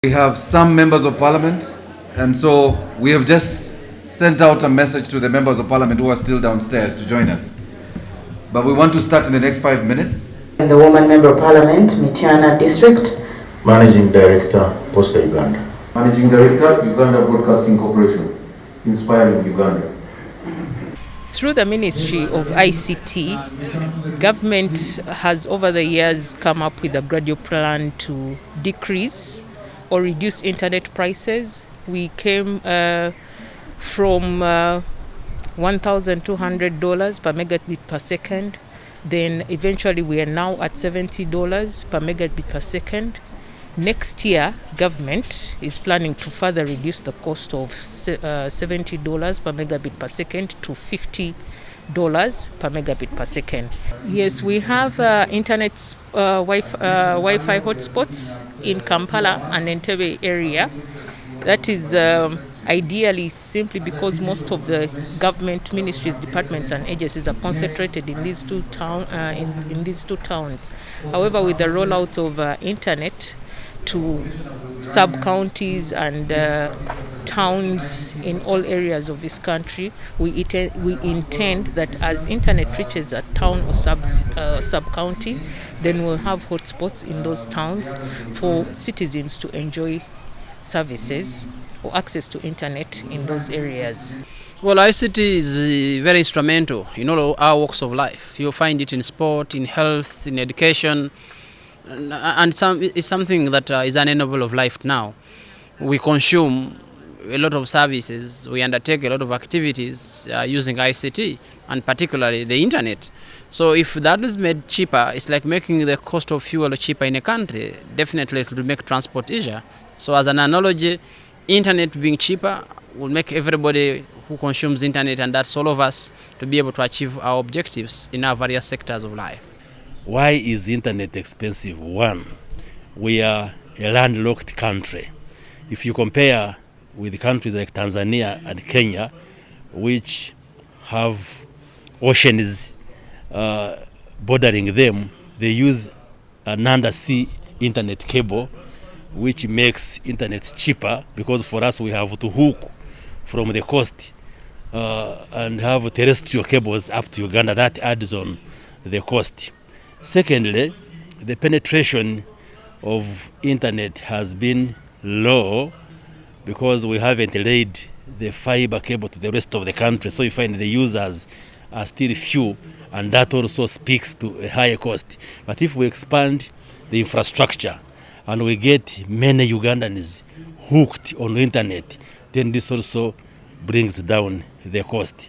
We have some members of parliament, and so we have just sent out a message to the members of parliament who are still downstairs to join us. But we want to start in the next 5 minutes. The woman member of parliament, Mityana District. Managing Director, Posta Uganda. Managing Director, Uganda Broadcasting Corporation, inspiring Uganda. Through the Ministry of ICT, government has over the years come up with a gradual plan to decrease or reduce internet prices. We came from $1,200 per megabit per second. Then eventually we are now at $70 per megabit per second. Next year, government is planning to further reduce the cost of $70 per megabit per second to $50 per megabit per second. Yes, we have internet Wi-Fi hotspots in Kampala and Entebbe area. That is ideally simply because most of the government ministries, departments and agencies are concentrated in these two towns. However, with the rollout of internet to sub-counties and towns in all areas of this country, we intend that as internet reaches a town or sub-county, then we'll have hotspots in those towns for citizens to enjoy services or access to internet in those areas. Well, ICT is very instrumental in all our walks of life. You'll find it in sport, in health, in education, and it's something that is an enable of life now. We consume a lot of services, we undertake a lot of activities using ICT, and particularly the internet. So if that is made cheaper, it's like making the cost of fuel cheaper in a country. Definitely it will make transport easier. So as an analogy, internet being cheaper will make everybody who consumes internet, and that's all of us, to be able to achieve our objectives in our various sectors of life. Why is internet expensive? One, we are a landlocked country. If you compare with countries like Tanzania and Kenya, which have oceans bordering them, they use an undersea internet cable, which makes internet cheaper, because for us we have to hook from the coast and have terrestrial cables up to Uganda. That adds on the cost. Secondly, the penetration of internet has been low because we haven't laid the fiber cable to the rest of the country. So you find the users are still few, and that also speaks to a higher cost. But if we expand the infrastructure and we get many Ugandans hooked on the internet, then this also brings down the cost.